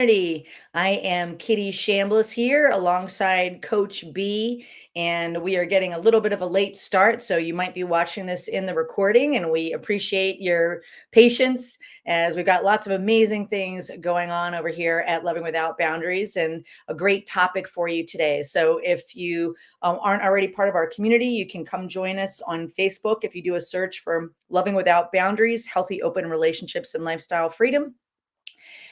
I am Kitty Shambliss here alongside Coach B, and we are getting a little bit of a late start, so you might be watching this in the recording, and we appreciate your patience as we've got lots of amazing things going on over here at Loving Without Boundaries and a great topic for you today. So if you aren't already part of our community, you can come join us on Facebook if you do a search for Loving Without Boundaries, Healthy Open Relationships and Lifestyle Freedom.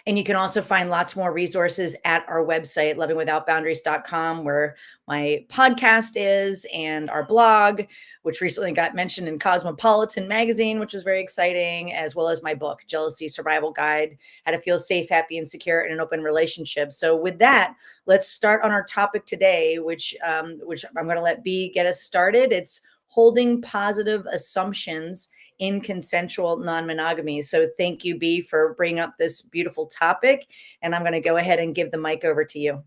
And you can also find lots more resources at our website, lovingwithoutboundaries.com, where my podcast is and our blog, which recently got mentioned in Cosmopolitan magazine, which is very exciting, as well as my book, Jealousy Survival Guide, How to Feel Safe, Happy, and Secure in an Open Relationship. So with that, let's start on our topic today, which I'm going to let B get us started. It's holding positive assumptions in consensual non-monogamy. So thank you, B, for bringing up this beautiful topic. And I'm going to go ahead and give the mic over to you.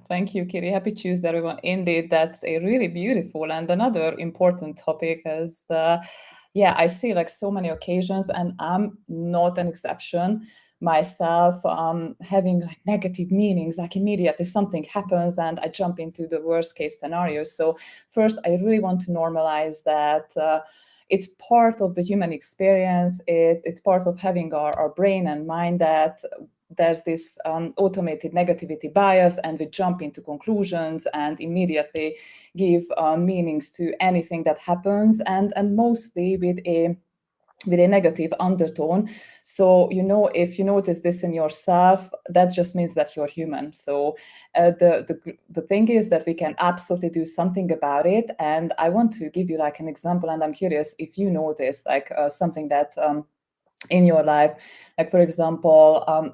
Thank you, Kiri. Happy Tuesday, everyone. Indeed, that's a really beautiful and another important topic as, I see like so many occasions, and I'm not an exception myself, having like negative meanings, like immediately something happens and I jump into the worst case scenario. So first, I really want to normalize that it's part of the human experience. It's part of having our brain and mind that there's this automated negativity bias, and we jump into conclusions and immediately give meanings to anything that happens, and mostly with a negative undertone. So, if you notice this in yourself, that just means that you're human. So the thing is that we can absolutely do something about it. And I want to give you like an example, and I'm curious if you notice like something that in your life, like for example,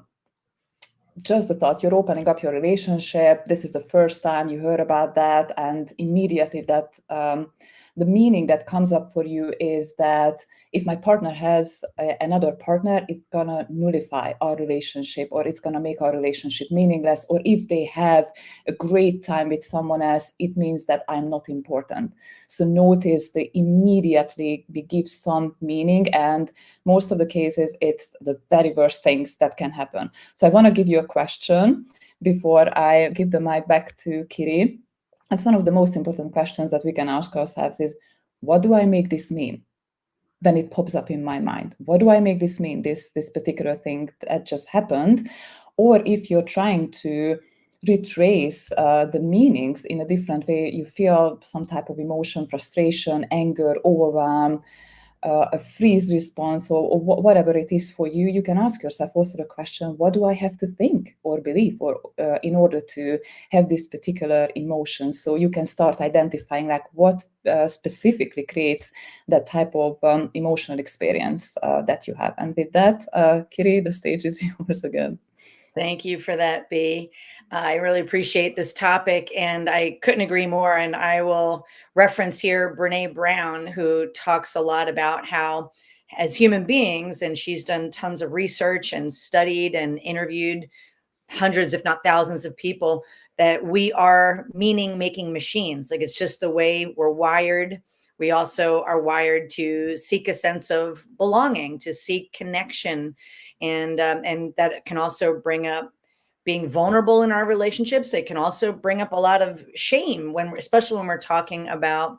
just the thought you're opening up your relationship, this is the first time you heard about that, and immediately that the meaning that comes up for you is that if my partner has another partner, it's gonna nullify our relationship, or it's gonna make our relationship meaningless, or if they have a great time with someone else, it means that I'm not important. So notice they immediately we give some meaning, and most of the cases it's the very worst things that can happen. So I want to give you a question before I give the mic back to Kiri. That's one of the most important questions that we can ask ourselves is, what do I make this mean? Then it pops up in my mind. What do I make this mean? This particular thing that just happened. Or if you're trying to retrace the meanings in a different way, you feel some type of emotion, frustration, anger, overwhelm, a freeze response, or whatever it is for you, you can ask yourself also the question, what do I have to think or believe or in order to have this particular emotion? So you can start identifying like what specifically creates that type of emotional experience that you have. And with that, Kiri, the stage is yours again. Thank you for that, B. I really appreciate this topic, and I couldn't agree more. And I will reference here Brene Brown, who talks a lot about how, as human beings, and she's done tons of research and studied and interviewed hundreds, if not thousands of people, that we are meaning making machines. Like it's just the way we're wired. We also are wired to seek a sense of belonging, to seek connection, and that can also bring up being vulnerable in our relationships. It can also bring up a lot of shame especially when we're talking about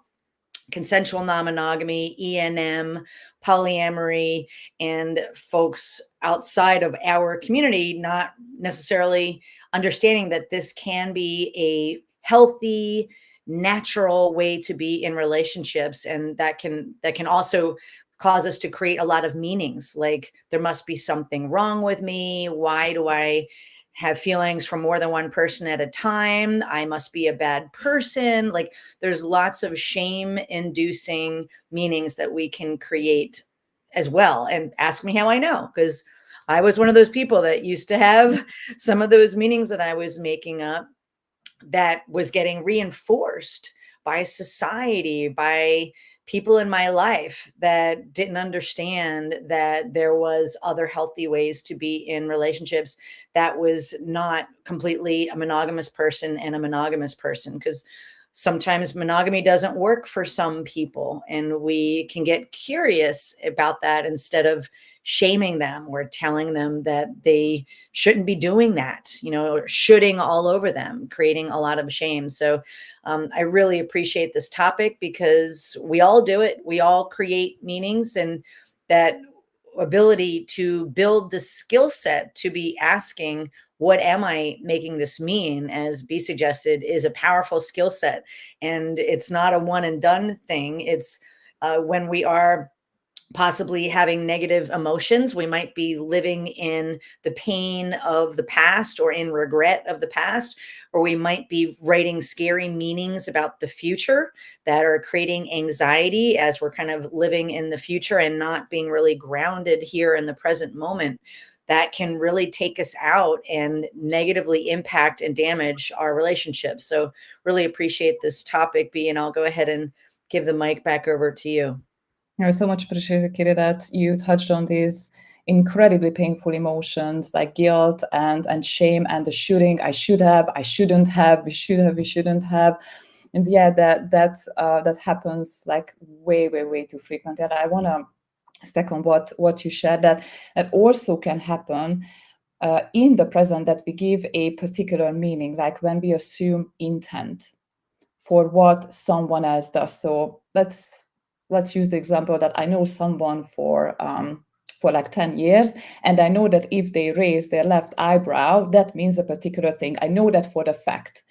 consensual non-monogamy, ENM, polyamory, and folks outside of our community not necessarily understanding that this can be a healthy, natural way to be in relationships, and that can also cause us to create a lot of meanings, like there must be something wrong with me. Why do I have feelings for more than one person at a time? I must be a bad person. Like there's lots of shame inducing meanings that we can create as well. And ask me how I know, because I was one of those people that used to have some of those meanings that I was making up that was getting reinforced by society, by people in my life that didn't understand that there was other healthy ways to be in relationships that was not completely a monogamous person and a monogamous person, because sometimes monogamy doesn't work for some people, and we can get curious about that instead of shaming them or telling them that they shouldn't be doing that, or shoulding all over them, creating a lot of shame. So I really appreciate this topic because we all do it. We all create meanings, and that ability to build the skill set to be asking, what am I making this mean, as B suggested, is a powerful skill set. And it's not a one and done thing. It's when we are possibly having negative emotions, we might be living in the pain of the past or in regret of the past, or we might be writing scary meanings about the future that are creating anxiety as we're kind of living in the future and not being really grounded here in the present moment. That can really take us out and negatively impact and damage our relationships. So really appreciate this topic, B, and I'll go ahead and give the mic back over to you. I so much appreciate, Kiri, that you touched on these incredibly painful emotions like guilt and shame and the shoulding. I should have, I shouldn't have, we should have, we shouldn't have. And yeah, that happens like way too frequently. And I want to stack on what you shared, that also can happen in the present, that we give a particular meaning, like when we assume intent for what someone else does. So let's use the example that I know someone for like 10 years, and I know that if they raise their left eyebrow, that means a particular thing. I know that for the fact.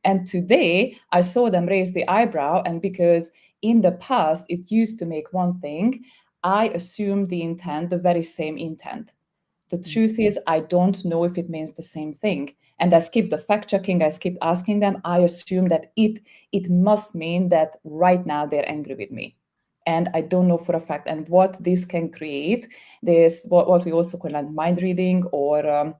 And today I saw them raise the eyebrow, and because in the past it used to make one thing, I assumed the intent, the very same intent. The truth is, I don't know if it means the same thing. And I skipped the fact checking, I skipped asking them. I assume that it must mean that right now they're angry with me. And I don't know for a fact. And what this can create, there's what we also call like mind reading, or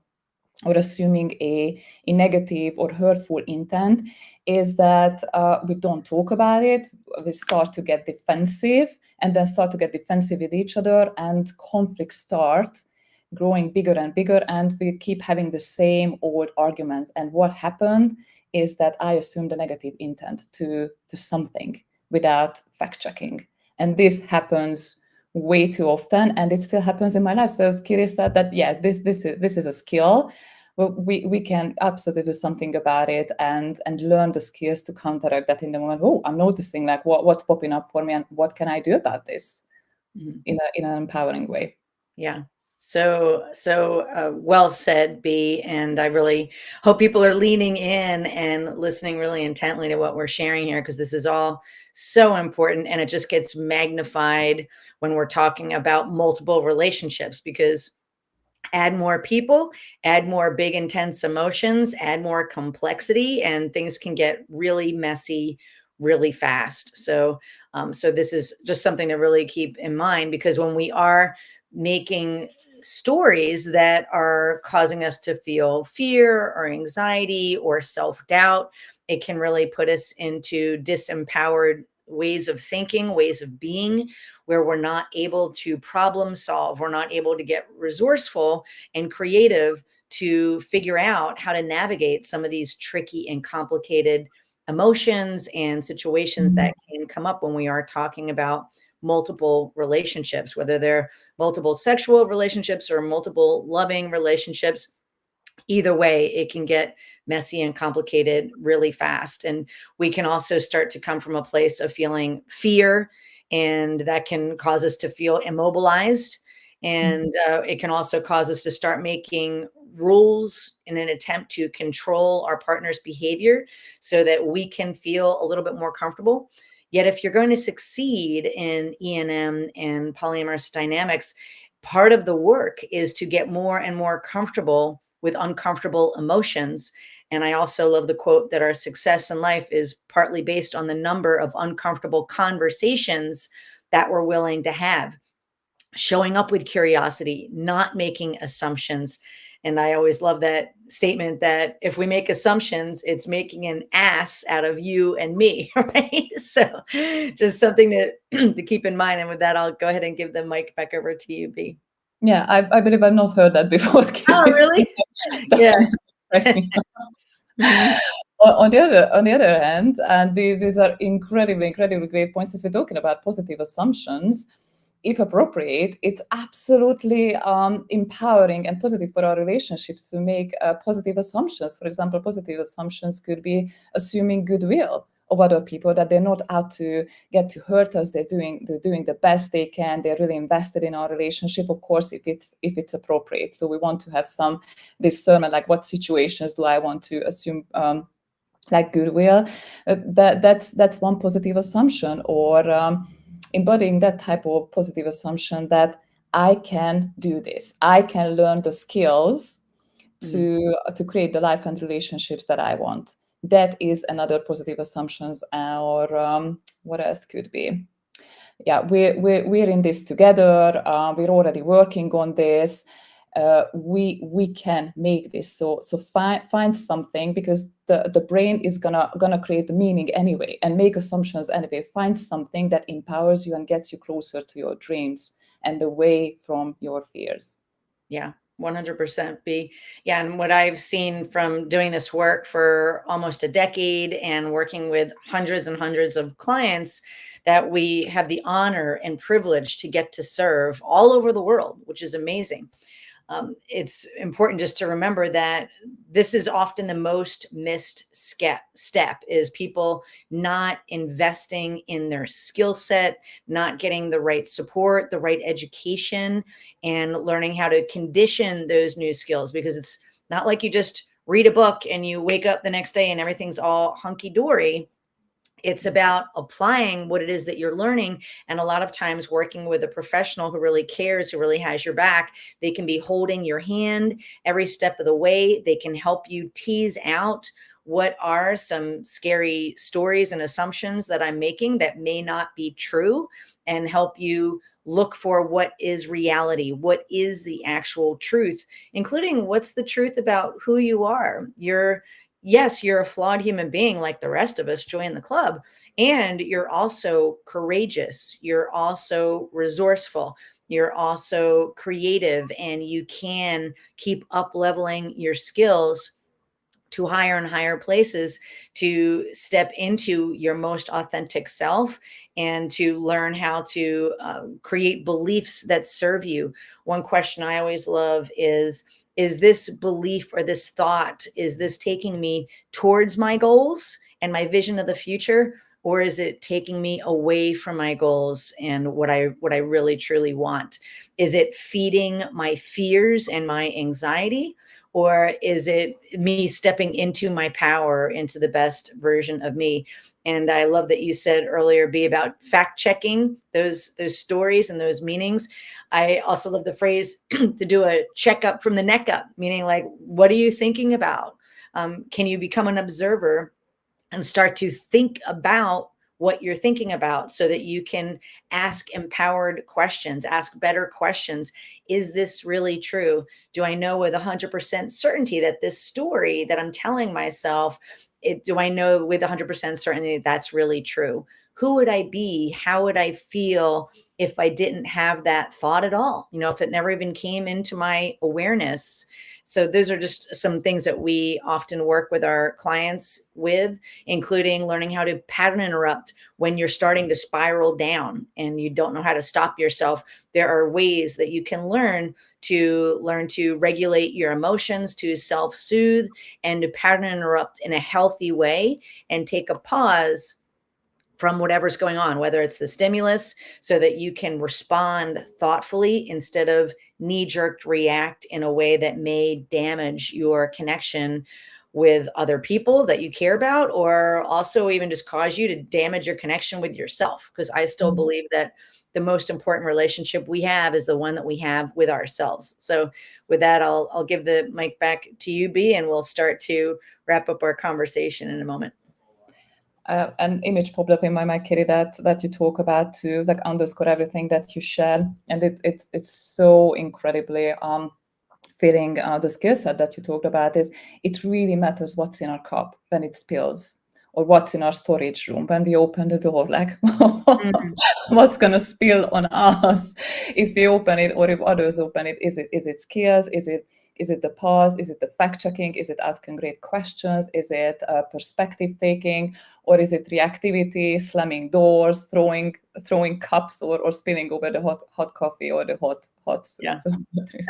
assuming a negative or hurtful intent, is that we don't talk about it. We start to get defensive, and then start to get defensive with each other, and conflicts start growing bigger and bigger, and we keep having the same old arguments. And what happened is that I assumed a negative intent to something without fact checking. And this happens way too often, and it still happens in my life. So as Kiri said, that yeah, this is a skill. Well, we can absolutely do something about it, and learn the skills to counteract that in the moment. Oh, I'm noticing like what's popping up for me, and what can I do about this in an empowering way. Yeah. So well said, B. And I really hope people are leaning in and listening really intently to what we're sharing here, because this is all so important, and it just gets magnified when we're talking about multiple relationships, because add more people, add more big, intense emotions, add more complexity, and things can get really messy really fast. So, so this is just something to really keep in mind, because when we are making stories that are causing us to feel fear or anxiety or self-doubt, it can really put us into disempowered ways of thinking, ways of being, where we're not able to problem solve, we're not able to get resourceful and creative to figure out how to navigate some of these tricky and complicated emotions and situations that can come up when we are talking about multiple relationships, whether they're multiple sexual relationships or multiple loving relationships. Either way, it can get messy and complicated really fast. And we can also start to come from a place of feeling fear, and that can cause us to feel immobilized. And it can also cause us to start making rules in an attempt to control our partner's behavior so that we can feel a little bit more comfortable. Yet, if you're going to succeed in E&M and polyamorous dynamics, part of the work is to get more and more comfortable with uncomfortable emotions. And I also love the quote that our success in life is partly based on the number of uncomfortable conversations that we're willing to have. Showing up with curiosity, not making assumptions. And I always love that statement that if we make assumptions, it's making an ass out of you and me, right? So just something to keep in mind. And with that, I'll go ahead and give the mic back over to you, B. Yeah, I believe I've not heard that before. Oh, really? Yeah. On the other hand, and these are incredibly great points, as we're talking about positive assumptions, if appropriate, it's absolutely empowering and positive for our relationships to make positive assumptions. For example, positive assumptions could be assuming goodwill of other people, that they're not out to get to hurt us. They're doing the best they can. They're really invested in our relationship, of course, if it's appropriate. So we want to have some discernment, like what situations do I want to assume like goodwill. That's one positive assumption, or embodying that type of positive assumption that I can do this. I can learn the skills to create the life and relationships that I want. That is another positive assumptions. Or what else could be? Yeah, we're in this together. We're already working on this. We can make this. So find something, because the brain is gonna create the meaning anyway and make assumptions anyway. Find something that empowers you and gets you closer to your dreams and away from your fears. Yeah, 100% B. Yeah, and what I've seen from doing this work for almost a decade and working with hundreds and hundreds of clients, that we have the honor and privilege to get to serve all over the world, which is amazing. It's important just to remember that this is often the most missed step is people not investing in their skill set, not getting the right support, the right education, and learning how to condition those new skills, because it's not like you just read a book and you wake up the next day and everything's all hunky dory. It's about applying what it is that you're learning. And a lot of times working with a professional who really cares, who really has your back, they can be holding your hand every step of the way. They can help you tease out what are some scary stories and assumptions that I'm making that may not be true, and help you look for what is reality, what is the actual truth, including what's the truth about who you are. Yes, you're a flawed human being like the rest of us. Join the club. And you're also courageous. You're also resourceful. You're also creative, and you can keep up leveling your skills to higher and higher places, to step into your most authentic self and to learn how to create beliefs that serve you. One question I always love is this belief or this thought, is this taking me towards my goals and my vision of the future, or is it taking me away from my goals and what I really truly want? Is it feeding my fears and my anxiety, or is it me stepping into my power, into the best version of me? And I love that you said earlier, be about fact checking those stories and those meanings. I also love the phrase to do a checkup from the neck up, meaning like, what are you thinking about? Can you become an observer and start to think about what you're thinking about, so that you can ask empowered questions, ask better questions. Is this really true? Do I know with 100% certainty that this story that I'm telling myself, do I know with 100% certainty that that's really true? Who would I be? How would I feel if I didn't have that thought at all? If it never even came into my awareness. So those are just some things that we often work with our clients with, including learning how to pattern interrupt when you're starting to spiral down and you don't know how to stop yourself. There are ways that you can learn to regulate your emotions, to self-soothe, and to pattern interrupt in a healthy way and take a pause from whatever's going on, whether it's the stimulus, so that you can respond thoughtfully instead of knee-jerk react in a way that may damage your connection with other people that you care about, or also even just cause you to damage your connection with yourself. Because I still believe that the most important relationship we have is the one that we have with ourselves. So with that, I'll give the mic back to you, B, and we'll start to wrap up our conversation in a moment. An image popped up in my mind, Kitty, that you talk about to like underscore everything that you share, and it's so incredibly fitting. The skill set that you talked about is, it really matters what's in our cup when it spills, or what's in our storage room when we open the door. Like, what's gonna spill on us if we open it, or if others open it? Is it skills? Is it the pause? Is it the fact checking? Is it asking great questions? Is it perspective taking? Or is it reactivity, slamming doors, throwing throwing cups or spilling over the hot coffee or the hot soup. Yeah. So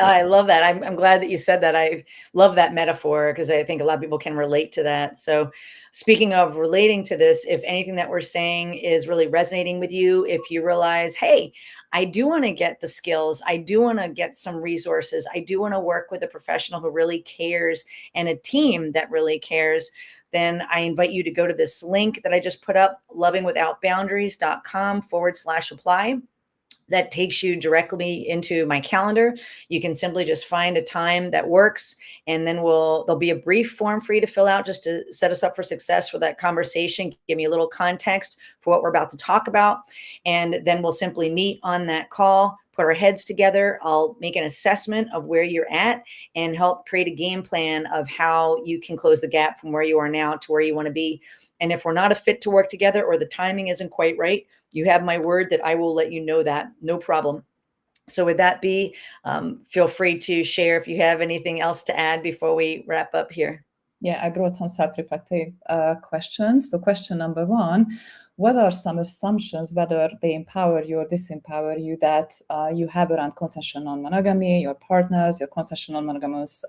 I love that. I'm glad that you said that. I love that metaphor because I think a lot of people can relate to that. So, speaking of relating to this, if anything that we're saying is really resonating with you, if you realize, hey, I do want to get the skills, I do want to get some resources, I do want to work with a professional who really cares and a team that really cares, then I invite you to go to this link that I just put up, lovingwithoutboundaries.com/apply. That takes you directly into my calendar. You can simply just find a time that works, and then there'll be a brief form for you to fill out just to set us up for success for that conversation, give me a little context for what we're about to talk about, and then we'll simply meet on that call, put our heads together. I'll make an assessment of where you're at and help create a game plan of how you can close the gap from where you are now to where you want to be. And if we're not a fit to work together or the timing isn't quite right, you have my word that I will let you know that, no problem. So with that be, feel free to share if you have anything else to add before we wrap up here. Yeah, I brought some self-reflective questions. So question number one, what are some assumptions, whether they empower you or disempower you, that you have around consensual non-monogamy, your partners, your consensual non-monogamous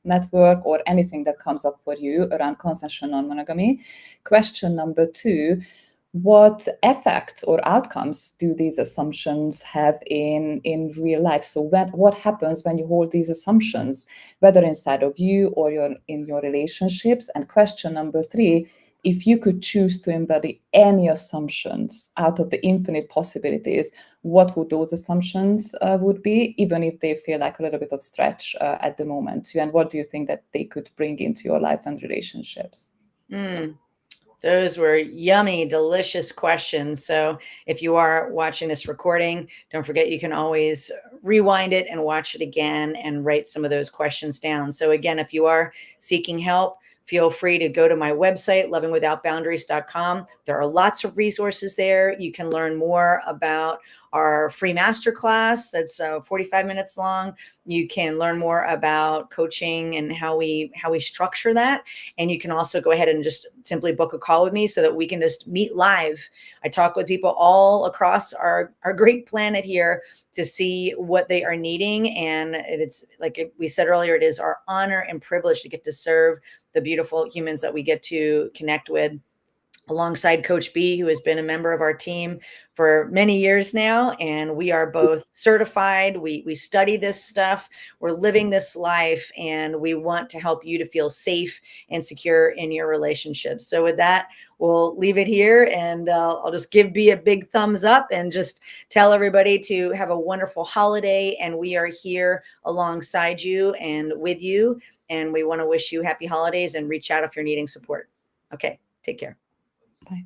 network, or anything that comes up for you around consensual non-monogamy? Question number two, what effects or outcomes do these assumptions have in real life? So what happens when you hold these assumptions, whether inside of you or in your relationships? And question number three, if you could choose to embody any assumptions out of the infinite possibilities, what would those assumptions would be, even if they feel like a little bit of stretch at the moment to you? And what do you think that they could bring into your life and relationships? Those were yummy, delicious questions. So if you are watching this recording, don't forget you can always rewind it and watch it again and write some of those questions down. So again, if you are seeking help, feel free to go to my website, lovingwithoutboundaries.com. There are lots of resources there. You can learn more about our free masterclass that's 45 minutes long. You can learn more about coaching and how we structure that. And you can also go ahead and just simply book a call with me so that we can just meet live. I talk with people all across our great planet here to see what they are needing. And it's like we said earlier, it is our honor and privilege to get to serve the beautiful humans that we get to connect with, alongside Coach B, who has been a member of our team for many years now. And we are both certified. We study this stuff. We're living this life, and we want to help you to feel safe and secure in your relationships. So with that, we'll leave it here, and I'll just give B a big thumbs up and just tell everybody to have a wonderful holiday. And we are here alongside you and with you. And we want to wish you happy holidays, and reach out if you're needing support. Okay, take care. Bye.